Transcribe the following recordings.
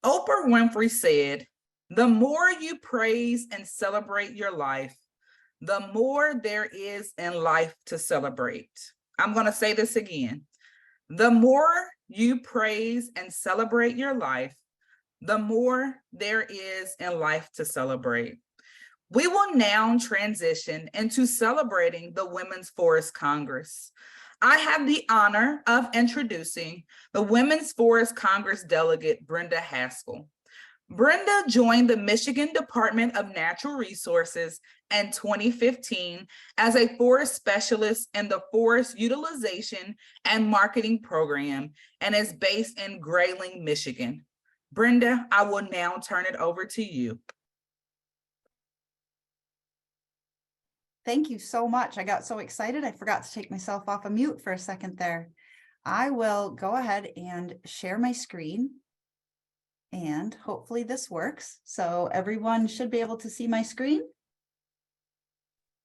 Oprah Winfrey said, "The more you praise and celebrate your life, the more there is in life to celebrate." I'm going to say this again. The more you praise and celebrate your life, the more there is in life to celebrate. We will now transition into celebrating the Women's Forest Congress. I have the honor of introducing the Women's Forest Congress delegate, Brenda Haskell. Brenda joined the Michigan Department of Natural Resources in 2015 as a forest specialist in the Forest Utilization and Marketing Program and is based in Grayling, Michigan. Brenda, I will now turn it over to you. Thank you so much. I got so excited, I forgot to take myself off of mute for a second there. I will go ahead and share my screen. And hopefully this works. So everyone should be able to see my screen.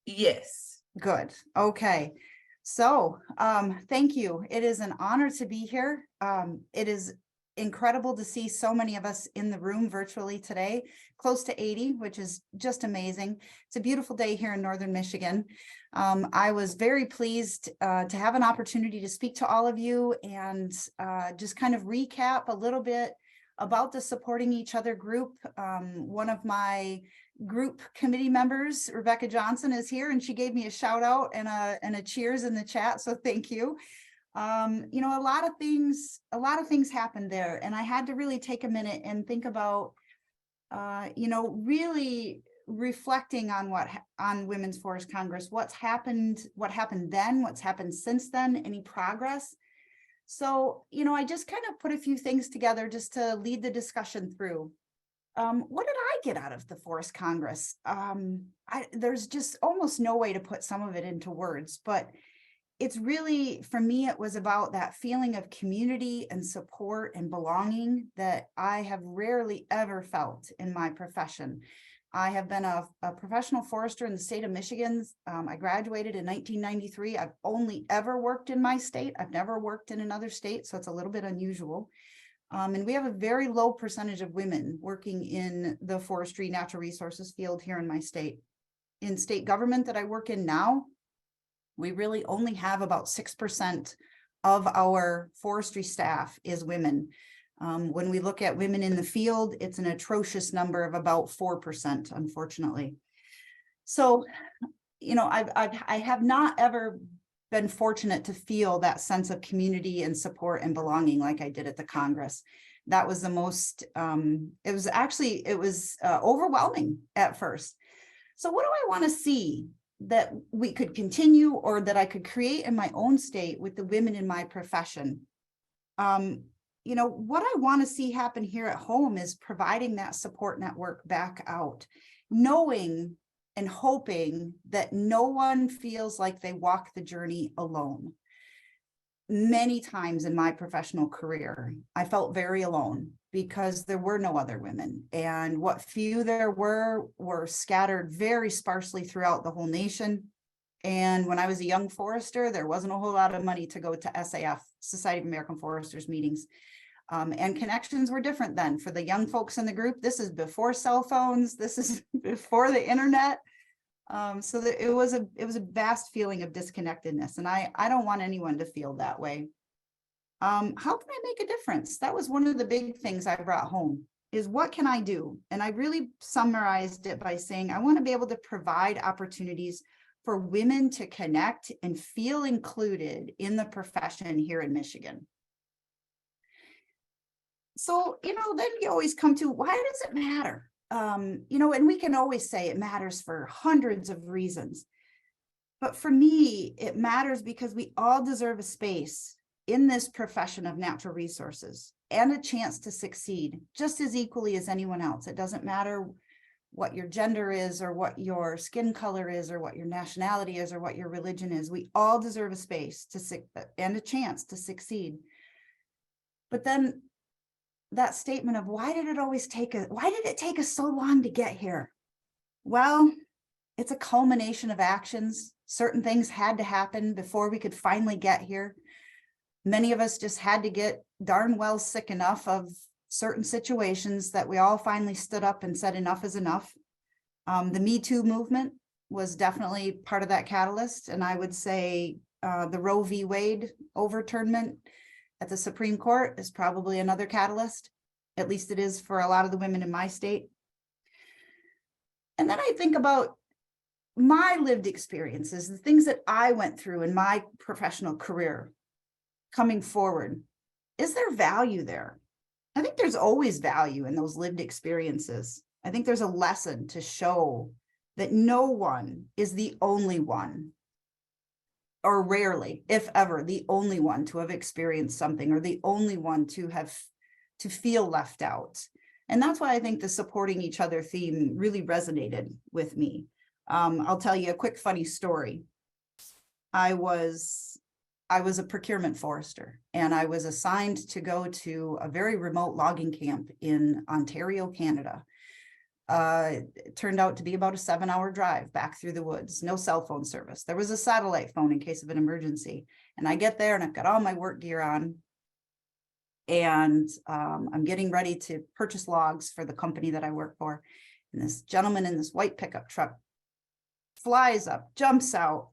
Yes. Good. Okay. So thank you. It is an honor to be here. It is incredible to see so many of us in the room virtually today, close to 80, which is just amazing. It's a beautiful day here in Northern Michigan. I was very pleased to have an opportunity to speak to all of you and just kind of recap a little bit about the Supporting Each Other group. One of my group committee members, Rebecca Johnson, is here, and she gave me a shout out and a cheers in the chat. So thank you. You know, a lot of things happened there, and I had to really take a minute and think about, you know, really reflecting on Women's Forest Congress, what happened then, what's happened since then, any progress. So, you know, I just kind of put a few things together just to lead the discussion through. What did I get out of the Forest Congress? There's just almost no way to put some of it into words, but it's really, for me, it was about that feeling of community and support and belonging that I have rarely ever felt in my profession. I have been a professional forester in the state of Michigan. I graduated in 1993. I've only ever worked in my state. I've never worked in another state, so it's a little bit unusual. And we have a very low percentage of women working in the forestry natural resources field here in my state. In state government that I work in now, we really only have about 6% of our forestry staff is women. When we look at women in the field, it's an atrocious number of about 4%, unfortunately. So, you know, I have not ever been fortunate to feel that sense of community and support and belonging like I did at the Congress. That was the most, it was overwhelming at first. So what do I want to see that we could continue or that I could create in my own state with the women in my profession? You know, what I want to see happen here at home is providing that support network back out, knowing and hoping that no one feels like they walk the journey alone. Many times in my professional career, I felt very alone because there were no other women, and what few there were scattered very sparsely throughout the whole nation. And when I was a young forester, there wasn't a whole lot of money to go to SAF, Society of American Foresters meetings. And connections were different then. For the young folks in the group, this is before cell phones, this is before the internet. So that it was a vast feeling of disconnectedness, and I don't want anyone to feel that way. How can I make a difference? That was one of the big things I brought home, is what can I do? And I really summarized it by saying I want to be able to provide opportunities for women to connect and feel included in the profession here in Michigan. So, you know, then you always come to, why does it matter? You know, and we can always say it matters for hundreds of reasons. But for me, it matters because we all deserve a space in this profession of natural resources and a chance to succeed just as equally as anyone else. It doesn't matter what your gender is or what your skin color is or what your nationality is or what your religion is. We all deserve a space and a chance to succeed. But then that statement of why did it take us so long to get here? Well, it's a culmination of actions. Certain things had to happen before we could finally get here. Many of us just had to get darn well sick enough of certain situations that we all finally stood up and said enough is enough. The Me Too movement was definitely part of that catalyst. And I would say the Roe v. Wade overturnment at the Supreme Court is probably another catalyst. At least it is for a lot of the women in my state. And then I think about my lived experiences, the things that I went through in my professional career coming forward. Is there value there? I think there's always value in those lived experiences. I think there's a lesson to show that no one is the only one, or rarely, if ever, the only one to have experienced something, or the only one to feel left out. And that's why I think the supporting each other theme really resonated with me. I'll tell you a quick funny story. I was a procurement forester, and I was assigned to go to a very remote logging camp in Ontario, Canada. It turned out to be about a 7-hour drive back through the woods, no cell phone service. There was a satellite phone in case of an emergency. And I get there and I've got all my work gear on. And I'm getting ready to purchase logs for the company that I work for. And this gentleman in this white pickup truck flies up, jumps out.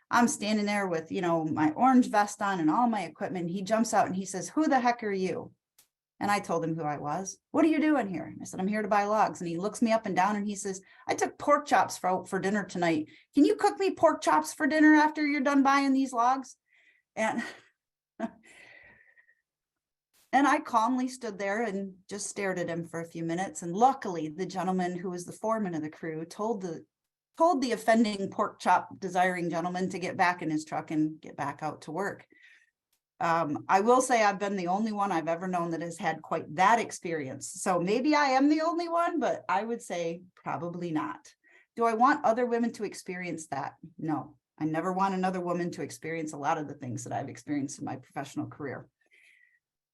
I'm standing there with, my orange vest on and all my equipment. He jumps out and he says, "Who the heck are you?" And I told him who I was. "What are you doing here?" And I said, "I'm here to buy logs." And he looks me up and down and he says, "I took pork chops for dinner tonight. Can you cook me pork chops for dinner after you're done buying these logs?" And And I calmly stood there and just stared at him for a few minutes. And luckily, the gentleman who was the foreman of the crew told the offending pork chop desiring gentleman to get back in his truck and get back out to work. I will say I've been the only one I've ever known that has had quite that experience. So maybe I am the only one, but I would say probably not. Do I want other women to experience that? No, I never want another woman to experience a lot of the things that I've experienced in my professional career.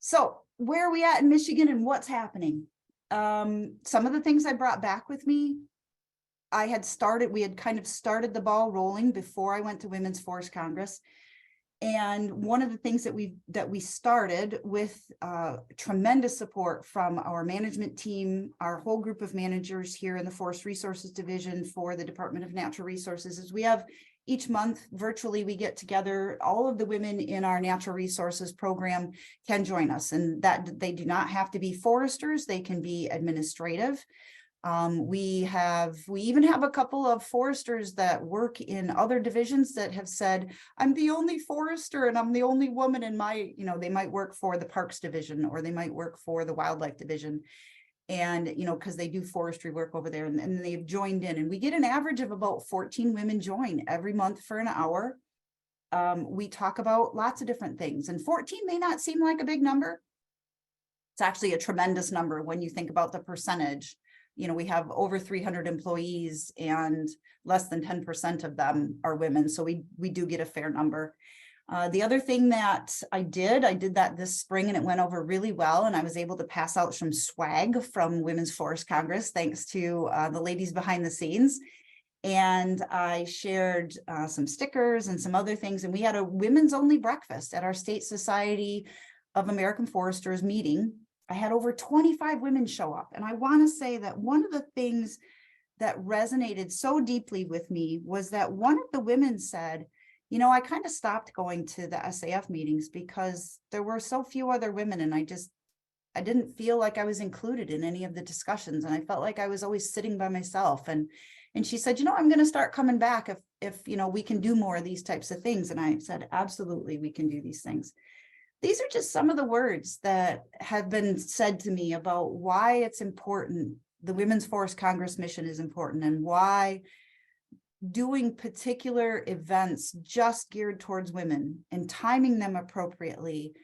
So where are we at in Michigan and what's happening? Some of the things I brought back with me, we had kind of started the ball rolling before I went to Women's Forest Congress. And one of the things that we started with tremendous support from our management team, our whole group of managers here in the Forest Resources Division for the Department of Natural Resources, is we have each month virtually, we get together, all of the women in our natural resources program can join us, and that they do not have to be foresters, they can be administrative. We even have a couple of foresters that work in other divisions that have said, "I'm the only forester and I'm the only woman in my," they might work for the Parks Division or they might work for the Wildlife Division. And, because they do forestry work over there, and they've joined in, and we get an average of about 14 women join every month for an hour. We talk about lots of different things, and 14 may not seem like a big number. It's actually a tremendous number when you think about the percentage. We have over 300 employees and less than 10% of them are women. So we do get a fair number. The other thing that I did that this spring and it went over really well. And I was able to pass out some swag from Women's Forest Congress, thanks to the ladies behind the scenes. And I shared some stickers and some other things. And we had a women's only breakfast at our State Society of American Foresters meeting. I had over 25 women show up. And I want to say that one of the things that resonated so deeply with me was that one of the women said, I kind of stopped going to the SAF meetings because there were so few other women, and I didn't feel like I was included in any of the discussions. And I felt like I was always sitting by myself. And she said, "I'm going to start coming back if we can do more of these types of things." And I said, "Absolutely, we can do these things." These are just some of the words that have been said to me about why it's important. The Women's Forest Congress mission is important, and why doing particular events just geared towards women and timing them appropriately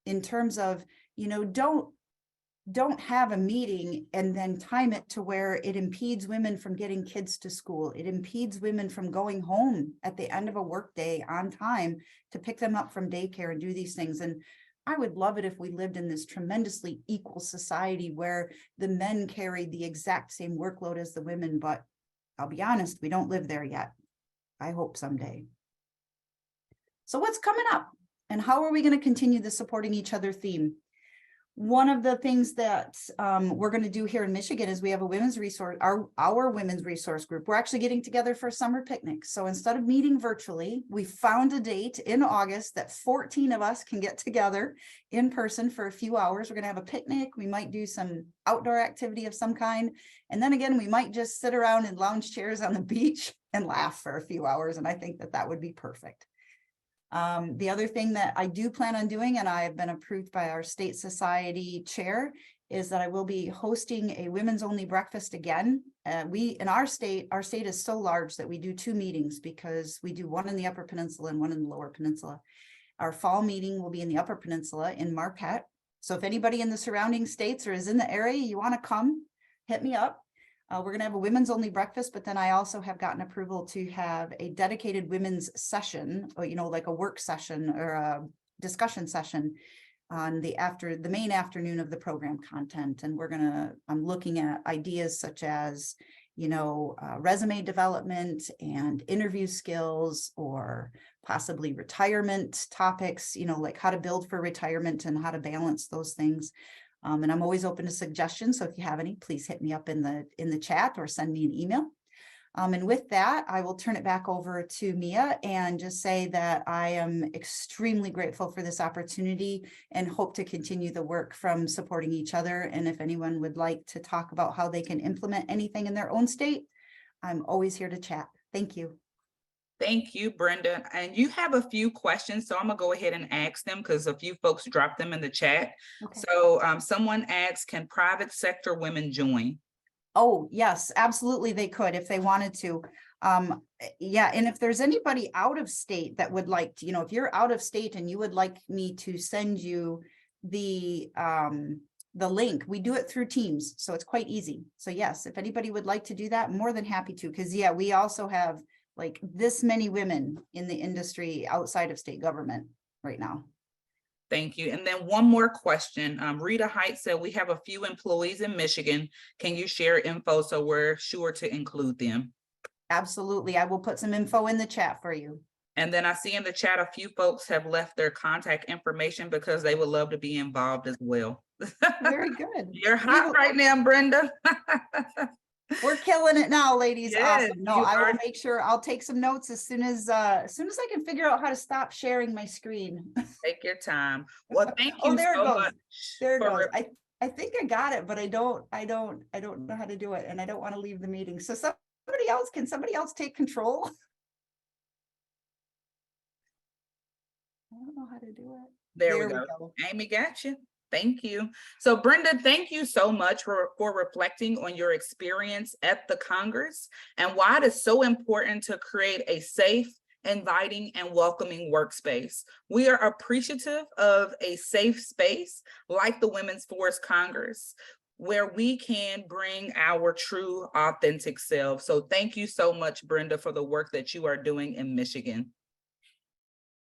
in terms of, don't have a meeting and then time it to where it impedes women from getting kids to school. It impedes women from going home at the end of a workday on time to pick them up from daycare and do these things. And I would love it if we lived in this tremendously equal society where the men carried the exact same workload as the women, but I'll be honest, we don't live there yet. I hope someday. So what's coming up and how are we going to continue the supporting each other theme? One of the things that we're going to do here in Michigan is we have a women's resource, our women's resource group. We're actually getting together for a summer picnic. So instead of meeting virtually, we found a date in August that 14 of us can get together in person for a few hours. We're going to have a picnic. We might do some outdoor activity of some kind. And then again, we might just sit around in lounge chairs on the beach and laugh for a few hours. And I think that that would be perfect. The other thing that I do plan on doing, and I have been approved by our state society chair, is that I will be hosting a women's only breakfast again. In our state is so large that we do 2 meetings because we do one in the Upper Peninsula and one in the Lower Peninsula. Our fall meeting will be in the Upper Peninsula in Marquette. So if anybody in the surrounding states or is in the area, you want to come, hit me up. We're going to have a women's only breakfast, but then I also have gotten approval to have a dedicated women's session, or, like a work session or a discussion session on the main afternoon of the program content. And I'm looking at ideas such as, resume development and interview skills, or possibly retirement topics, like how to build for retirement and how to balance those things. And I'm always open to suggestions. So if you have any, please hit me up in the chat or send me an email. And with that, I will turn it back over to Mia and just say that I am extremely grateful for this opportunity and hope to continue the work from supporting each other. And if anyone would like to talk about how they can implement anything in their own state, I'm always here to chat. Thank you. Thank you, Brenda. And you have a few questions, so I'm gonna go ahead and ask them because a few folks dropped them in the chat. Okay. So someone asks, can private sector women join? Oh, yes, absolutely. They could if they wanted to. Yeah. And if there's anybody out of state that would like to, if you're out of state and you would like me to send you the link, we do it through Teams. So it's quite easy. So yes, if anybody would like to do that, more than happy to, because yeah, we also have like this many women in the industry outside of state government right now. Thank you. And then one more question. Rita Height said, we have a few employees in Michigan. Can you share info so we're sure to include them? Absolutely. I will put some info in the chat for you. And then I see in the chat, a few folks have left their contact information because they would love to be involved as well. Very good. You're hot right now, Brenda. We're killing it now, ladies. Yes, awesome. No, I will make sure I'll take some notes as soon as I can figure out how to stop sharing my screen. Take your time. Well, thank you Oh, there so it goes. much. There it goes. I think I got it, but I don't know how to do it, and I don't want to leave the meeting. So can somebody else take control? I don't know how to do it. There we go. Amy got you. Thank you. So Brenda, thank you so much for reflecting on your experience at the Congress and why it is so important to create a safe, inviting, and welcoming workspace. We are appreciative of a safe space like the Women's Force Congress, where we can bring our true, authentic selves. So thank you so much, Brenda, for the work that you are doing in Michigan.